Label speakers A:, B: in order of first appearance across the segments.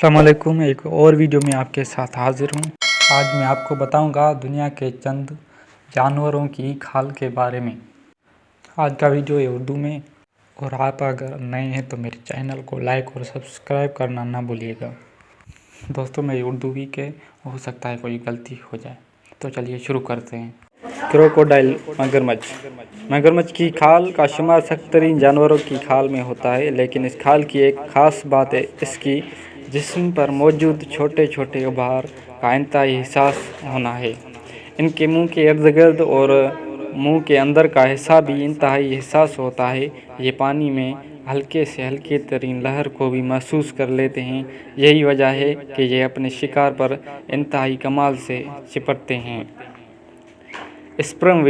A: अस्सलाम वालेकुम। एक और वीडियो में आपके साथ हाजिर हूँ। आज मैं आपको बताऊंगा दुनिया के चंद जानवरों की खाल के बारे में। आज का वीडियो है उर्दू में, और आप अगर नए हैं तो मेरे चैनल को लाइक और सब्सक्राइब करना ना भूलिएगा। दोस्तों, मेरी उर्दू वीक है, हो सकता है कोई गलती हो जाए, तो चलिए शुरू करते हैं। क्रोकोडाइल मगरमच्छ की खाल का शुमार सख्त तरीन जानवरों की खाल में होता है, लेकिन इस खाल की एक ख़ास बात है इसकी जिस्म पर मौजूद छोटे छोटे उभार का इंतहाई हिसास होना है। इनके मुंह के इर्द गिर्द और मुंह के अंदर का हिस्सा भी इंतहाई हिसास होता है। ये पानी में हल्के से हल्के तरीन लहर को भी महसूस कर लेते हैं। यही वजह है कि ये अपने शिकार पर इंतहाई कमाल से चिपटते हैं। स्पर्म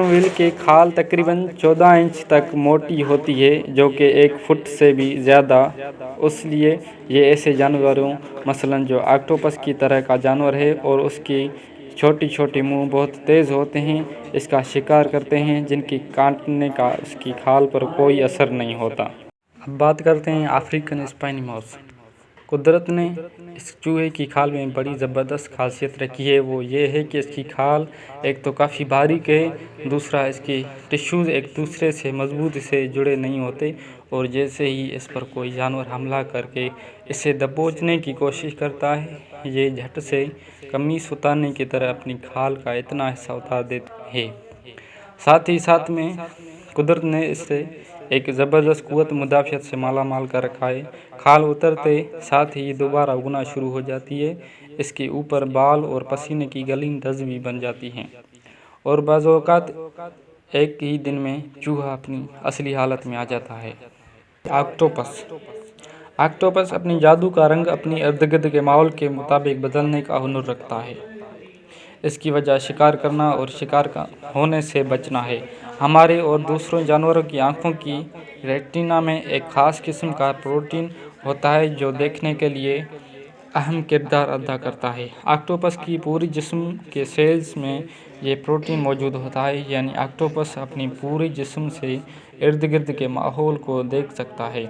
A: व्हील की खाल तकरीबन 14 इंच तक मोटी होती है, जो कि 1 फुट से भी ज़्यादा। इसलिए ये ऐसे जानवरों मसलन जो ऑक्टोपस की तरह का जानवर है और उसकी छोटी छोटी मुंह बहुत तेज़ होते हैं, इसका शिकार करते हैं, जिनकी काटने का उसकी खाल पर कोई असर नहीं होता। अब बात करते हैं अफ्रीकन स्पाइनी माउस। कुदरत ने इस चूहे की खाल में बड़ी ज़बरदस्त खासियत रखी है। वो ये है कि इसकी खाल एक तो काफ़ी बारीक है, दूसरा इसकी टिश्यूज़ एक दूसरे से मजबूत से जुड़े नहीं होते, और जैसे ही इस पर कोई जानवर हमला करके इसे दबोचने की कोशिश करता है, ये झट से कमीज उतारने की तरह अपनी खाल का इतना हिस्सा उतार देता है। साथ ही साथ में कुदरत ने इसे एक ज़बरदस्त क़ुव्वत मुदाफ़ियत से माला माल कर रखा है। खाल उतरते साथ ही दोबारा उगना शुरू हो जाती है। इसके ऊपर बाल और पसीने की गलीन रज़ भी बन जाती हैं, और बाज़ औक़ात एक ही दिन में चूहा अपनी असली हालत में आ जाता है। ऑक्टोपस अपनी जादू का रंग अपनी इर्द गिर्द के माहौल के मुताबिक बदलने का हुनर रखता है। इसकी वजह शिकार करना और शिकार का होने से बचना है। हमारे और दूसरों जानवरों की आँखों की रेटिना में एक ख़ास किस्म का प्रोटीन होता है जो देखने के लिए अहम किरदार अदा करता है। ऑक्टोपस की पूरी जिस्म के सेल्स में ये प्रोटीन मौजूद होता है, यानी ऑक्टोपस अपनी पूरी जिस्म से इर्द गिर्द के माहौल को देख सकता है।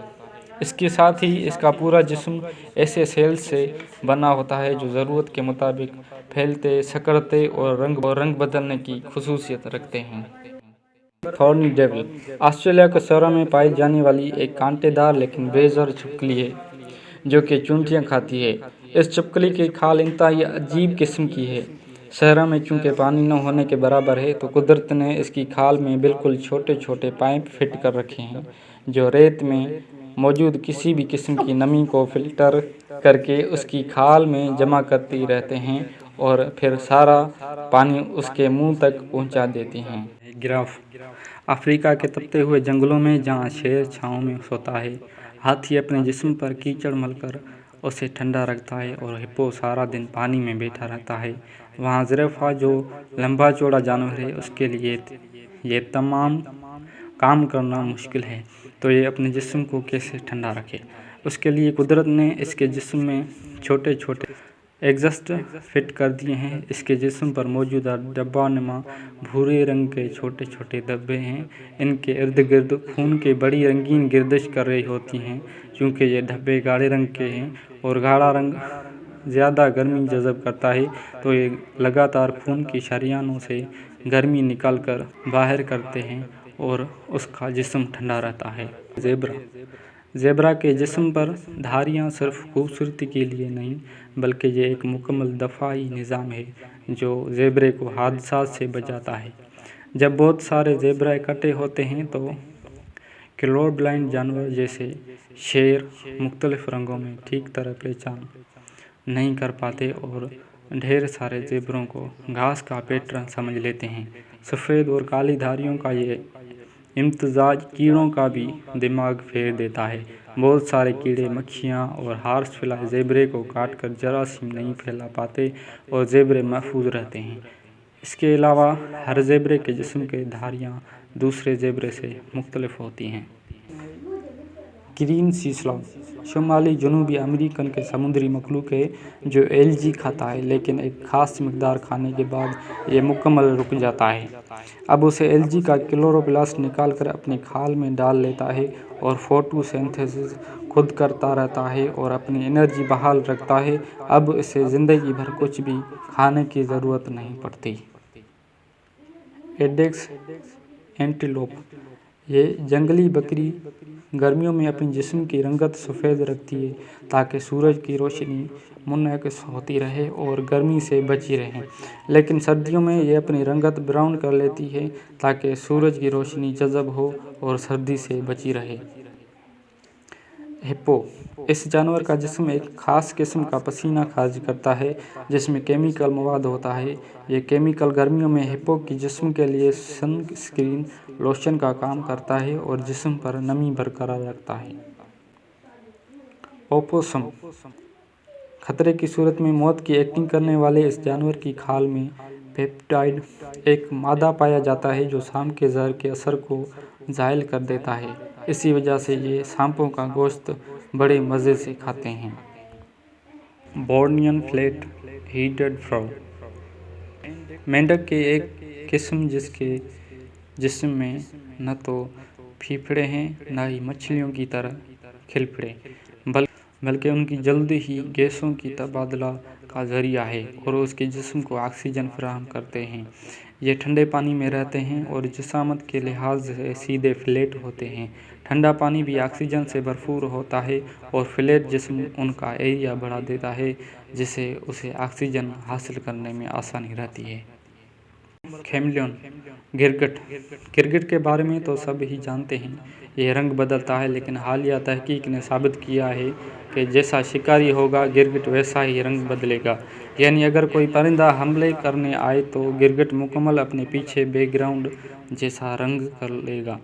A: इसके साथ ही इसका पूरा जिस्म ऐसे सेल्स से बना होता है जो ज़रूरत के मुताबिक फैलते, सिकुड़ते और रंग बदलने की खुसूसियत रखते हैं। थॉर्नी डेविल ऑस्ट्रेलिया के शहरों में पाई जाने वाली एक कांटेदार लेकिन बेज़र छिपकली है, जो कि चूंटियाँ खाती है। इस छिपकली की खाल इंतहाई अजीब किस्म की है। शहरों में चूंकि पानी न होने के बराबर है, तो कुदरत ने इसकी खाल में बिल्कुल छोटे छोटे पाइप फिट कर रखे हैं, जो रेत में मौजूद किसी भी किस्म की नमी को फ़िल्टर करके उसकी खाल में जमा करती रहते हैं, और फिर सारा पानी उसके मुंह तक पहुंचा देती हैं। गिराफ अफ्रीका के तपते हुए जंगलों में, जहां शेर छाँव में सोता है, हाथी अपने जिस्म पर कीचड़ मलकर उसे ठंडा रखता है, और हिप्पो सारा दिन पानी में बैठा रहता है, वहाँ ज़िराफ़ जो लंबा चौड़ा जानवर है, उसके लिए ये तमाम काम करना मुश्किल है, तो ये अपने जिस्म को कैसे ठंडा रखे। उसके लिए कुदरत ने इसके जिस्म में छोटे छोटे एग्जस्ट फिट कर दिए हैं। इसके जिस्म पर मौजूदा डब्बानुमा भूरे रंग के छोटे छोटे धब्बे हैं। इनके इर्द गिर्द खून की बड़ी रंगीन गर्दिश कर रही होती हैं। चूँकि ये धब्बे गाढ़े रंग के हैं और गाढ़ा रंग ज़्यादा गर्मी जज़ब करता है, तो ये लगातार खून की शरियानों से गर्मी निकाल कर बाहर करते हैं और उसका जिस्म ठंडा रहता है। ज़ेबरा के जिस्म पर धारियाँ सिर्फ खूबसूरती के लिए नहीं, बल्कि ये एक मुकम्मल दफ़ाई निज़ाम है जो ज़ेबरे को हादसात से बचाता है। जब बहुत सारे ज़ेबरा इकट्ठे होते हैं, तो कलर ब्लाइंड जानवर जैसे शेर मुख्तलिफ रंगों में ठीक तरह पहचान नहीं कर पाते और ढेर सारे ज़ेबरों को घास का पैटर्न समझ लेते हैं। सफ़ेद और काली धारियों का ये इम्तिजाज कीड़ों का भी दिमाग फेर देता है। बहुत सारे कीड़े, मक्खियाँ और हॉर्स फ्लाई ज़ेबरे को काटकर जरासीम नहीं फैला पाते और ज़ेबरे महफूज रहते हैं। इसके अलावा हर ज़ेबरे के जिस्म के धारियाँ दूसरे ज़ेबरे से मुख्तलिफ होती हैं। ग्रीन सी स्लॉथ شمالی جنوبی امریکن کے سمندری مخلوق ہے جو ایلگی کھاتا ہے، لیکن ایک خاص مقدار کھانے کے بعد یہ مکمل رک جاتا ہے۔ اب اسے ایلگی کا کلوروپلاسٹ نکال کر اپنی کھال میں ڈال لیتا ہے اور فوٹو سینتھیسس خود کرتا رہتا ہے اور اپنی انرجی بحال رکھتا ہے۔ اب اسے زندگی بھر کچھ بھی کھانے کی ضرورت نہیں پڑتی۔ ایڈیکس اینٹیلوپ، یہ جنگلی بکری گرمیوں میں اپنے جسم کی رنگت سفید رکھتی ہے تاکہ سورج کی روشنی منعکس ہوتی رہے اور گرمی سے بچی رہے، لیکن سردیوں میں یہ اپنی رنگت براؤن کر لیتی ہے تاکہ سورج کی روشنی جذب ہو اور سردی سے بچی رہے۔ ہپو، اس جانور کا جسم ایک خاص قسم کا پسینہ خارج کرتا ہے جس میں کیمیکل مواد ہوتا ہے۔ یہ کیمیکل گرمیوں میں ہپو کے جسم کے لیے سن اسکرین لوشن کا کام کرتا ہے اور جسم پر نمی برقرار رکھتا ہے۔ اوپوسم، خطرے کی صورت میں موت کی ایکٹنگ کرنے والے اس جانور کی کھال میں پیپٹائڈ، ایک مادہ پایا جاتا ہے جو سانپ کے زہر کے اثر کو زائل کر دیتا ہے۔ اسی وجہ سے یہ سانپوں کا گوشت بڑے مزے سے کھاتے ہیں۔ بورنیئن فلیٹ ہیڈڈ فراگ، مینڈک کی ایک قسم جس کے جسم میں نہ تو پھیپھڑے ہیں نہ ہی مچھلیوں کی طرح کھلپڑے، بلکہ ان کی جلد ہی گیسوں کی تبادلہ کا ذریعہ ہے اور اس کے جسم کو آکسیجن فراہم کرتے ہیں۔ یہ ٹھنڈے پانی میں رہتے ہیں اور جسامت کے لحاظ سے سیدھے فلیٹ ہوتے ہیں۔ ٹھنڈا پانی بھی آکسیجن سے بھرپور ہوتا ہے اور فلیٹ جسم ان کا ایریا بڑھا دیتا ہے جس سے اسے آکسیجن حاصل کرنے میں آسانی رہتی ہے۔ کھیمیلیون، گرگٹ، گرگٹ کے بارے میں تو سب ہی جانتے ہیں۔ یہ رنگ بدلتا ہے، لیکن حالیہ تحقیق نے ثابت کیا ہے کہ جیسا شکاری ہوگا گرگٹ ویسا ہی رنگ بدلے گا، یعنی اگر کوئی پرندہ حملے کرنے آئے تو گرگٹ مکمل اپنے پیچھے بیک گراؤنڈ جیسا رنگ کر لے گا،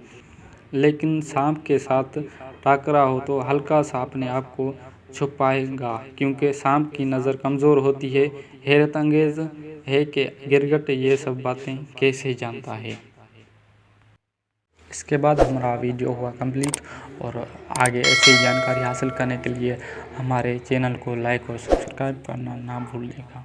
A: لیکن سانپ کے ساتھ ٹاکرا ہو تو ہلکا سا اپنے آپ کو چھپائے گا کیونکہ سانپ کی نظر کمزور ہوتی ہے۔ حیرت انگیز ہے کہ گرگٹ یہ سب باتیں کیسے جانتا ہے۔ اس کے بعد ہمارا ویڈیو ہوا کمپلیٹ، اور آگے ایسی جانکاری حاصل کرنے کے لیے ہمارے چینل کو لائک اور سبسکرائب کرنا نہ بھولیے گا۔